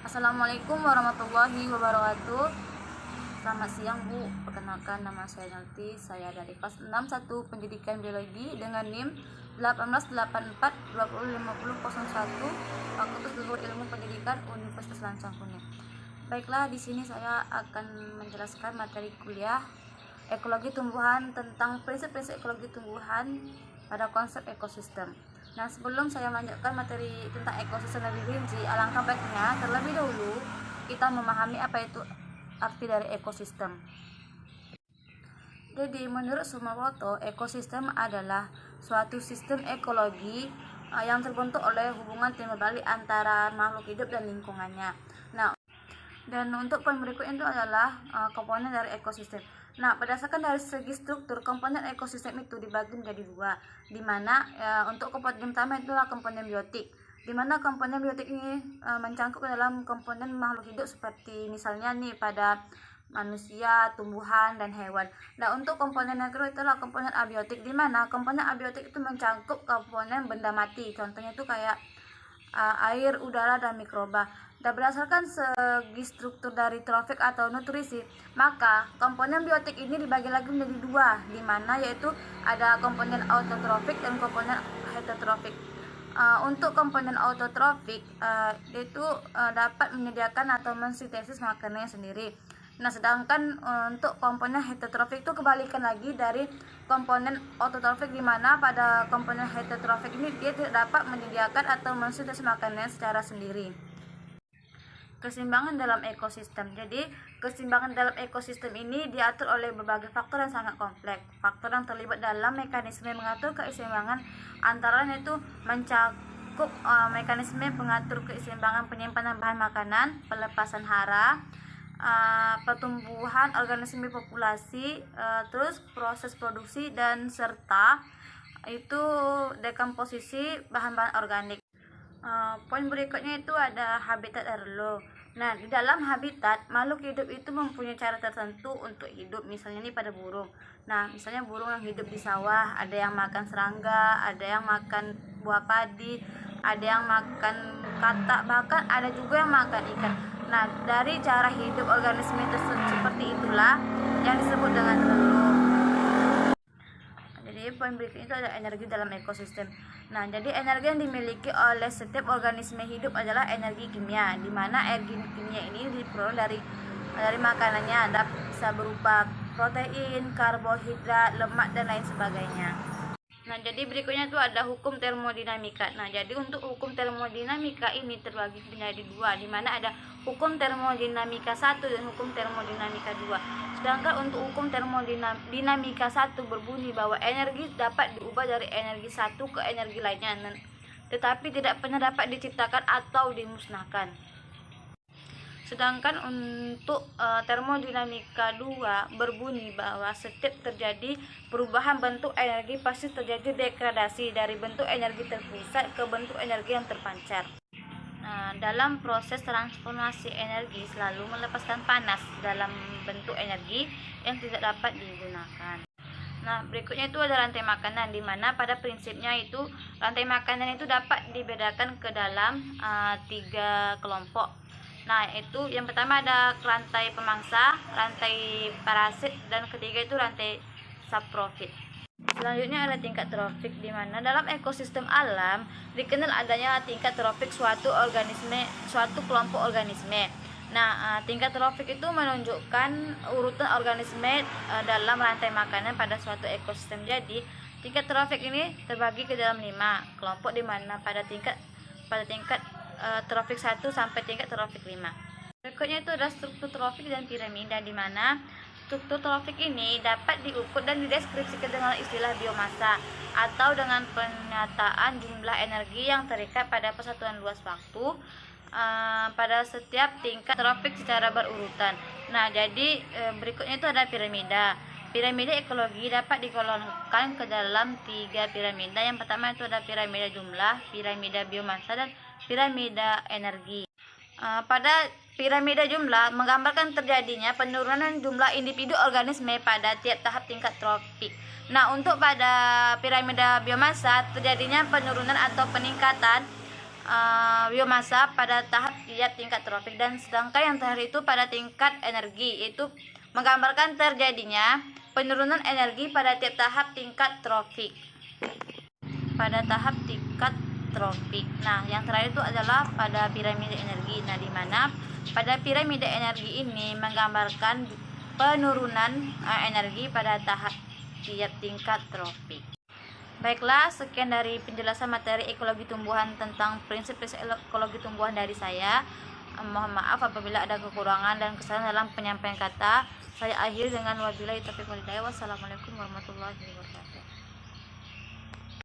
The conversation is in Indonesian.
Assalamualaikum warahmatullahi wabarakatuh. Selamat siang Bu, perkenalkan nama saya Nanti. Saya dari kelas 61 Pendidikan Biologi dengan NIM 1884205001 Fakultas Ilmu Pendidikan Universitas Lancang Kuning. Baiklah, di sini saya akan menjelaskan materi kuliah ekologi tumbuhan tentang prinsip-prinsip ekologi tumbuhan pada konsep ekosistem. Nah, sebelum saya melanjutkan materi tentang ekosistem lebih rinci, alangkah baiknya terlebih dahulu kita memahami apa itu arti dari ekosistem. Jadi, menurut Sumarwoto, ekosistem adalah suatu sistem ekologi yang terbentuk oleh hubungan timbal balik antara makhluk hidup dan lingkungannya. Nah, dan untuk poin berikutnya itu adalah komponen dari ekosistem. Nah, berdasarkan dari segi struktur, komponen ekosistem itu dibagi menjadi dua, di mana untuk komponen pertama itulah komponen biotik, di mana komponen biotik ini mencangkup ke dalam komponen makhluk hidup seperti misalnya nih pada manusia, tumbuhan, dan hewan. Nah, untuk komponen yang kedua itulah komponen abiotik, di mana komponen abiotik itu mencangkup komponen benda mati, contohnya itu kayak air, udara, dan mikroba. Dan berdasarkan segi struktur dari trofik atau nutrisi, maka komponen biotik ini dibagi lagi menjadi dua, di mana yaitu ada komponen autotrofik dan komponen heterotrofik. Untuk komponen autotrofik itu dapat menyediakan atau mensintesis makanannya sendiri. Nah, sedangkan untuk komponen heterotrofik itu kebalikan lagi dari komponen autotrofik, di mana pada komponen heterotrofik ini dia tidak dapat menyediakan atau mensintesis makanannya secara sendiri. Keseimbangan dalam ekosistem. Jadi, keseimbangan dalam ekosistem ini diatur oleh berbagai faktor yang sangat kompleks. Faktor yang terlibat dalam mekanisme mengatur keseimbangan antara lain itu mencakup mekanisme pengatur keseimbangan penyimpanan bahan makanan, pelepasan hara, pertumbuhan organisme populasi, terus proses produksi, dan serta itu dekomposisi bahan-bahan organik. Poin berikutnya itu ada habitat RLO. Nah, di dalam habitat, makhluk hidup itu mempunyai cara tertentu untuk hidup. Misalnya nih pada burung. Nah, misalnya burung yang hidup di sawah, ada yang makan serangga, ada yang makan buah padi, ada yang makan katak, bahkan ada juga yang makan ikan. Nah, dari cara hidup organisme tersebut seperti itulah yang disebut dengan RLO. Jadi poin berikutnya itu ada energi dalam ekosistem. Nah, jadi energi yang dimiliki oleh setiap organisme hidup adalah energi kimia, di mana energi kimia ini diperoleh dari makanannya, bisa berupa protein, karbohidrat, lemak, dan lain sebagainya. Nah, jadi berikutnya itu ada hukum termodinamika. Nah, jadi untuk hukum termodinamika ini terbagi menjadi dua, di mana ada hukum termodinamika 1 dan hukum termodinamika 2. Sedangkan untuk hukum termodinamika 1 berbunyi bahwa energi dapat diubah dari energi satu ke energi lainnya, tetapi tidak pernah dapat diciptakan atau dimusnahkan. Sedangkan untuk termodinamika 2 berbunyi bahwa setiap terjadi perubahan bentuk energi pasti terjadi degradasi dari bentuk energi terpusat ke bentuk energi yang terpancar. Nah, dalam proses transformasi energi selalu melepaskan panas dalam bentuk energi yang tidak dapat digunakan. Nah, berikutnya itu ada rantai makanan, di mana pada prinsipnya itu rantai makanan itu dapat dibedakan ke dalam 3 kelompok. Nah, itu yang pertama ada rantai pemangsa, rantai parasit, dan ketiga itu rantai saprofit. Selanjutnya ada tingkat trofik, di mana dalam ekosistem alam dikenal adanya tingkat trofik suatu kelompok organisme. Nah, tingkat trofik itu menunjukkan urutan organisme dalam rantai makanan pada suatu ekosistem. Jadi, tingkat trofik ini terbagi ke dalam 5 kelompok, di mana pada tingkat trofik 1 sampai tingkat trofik 5. Berikutnya itu ada struktur trofik dan piramida, di mana struktur trofik ini dapat diukur dan dideskripsikan dengan istilah biomasa atau dengan penyataan jumlah energi yang terikat pada persatuan luas waktu pada setiap tingkat trofik secara berurutan. Nah, jadi berikutnya itu ada piramida. Piramida ekologi dapat digolongkan ke dalam 3 piramida. Yang pertama itu ada piramida jumlah, piramida biomasa, dan piramida energi. Pada piramida jumlah menggambarkan terjadinya penurunan jumlah individu organisme pada tiap tahap tingkat trofik. Nah, untuk pada piramida biomasa terjadinya penurunan atau peningkatan biomasa pada tahap tiap tingkat trofik. Dan sedangkan yang terakhir itu pada tingkat energi, yaitu menggambarkan terjadinya penurunan energi pada tiap tahap tingkat trofik. Pada tahap tingkat trofik. Nah, yang terakhir itu adalah pada piramida energi. Nah, di mana pada piramida energi ini menggambarkan penurunan energi pada tahap tiap tingkat trofik. Baiklah, sekian dari penjelasan materi ekologi tumbuhan tentang prinsip-prinsip ekologi tumbuhan dari saya. Mohon maaf apabila ada kekurangan dan kesalahan dalam penyampaian kata. Saya akhiri dengan wabillahi taufiq wal hidayah. Wassalamualaikum warahmatullahi wabarakatuh.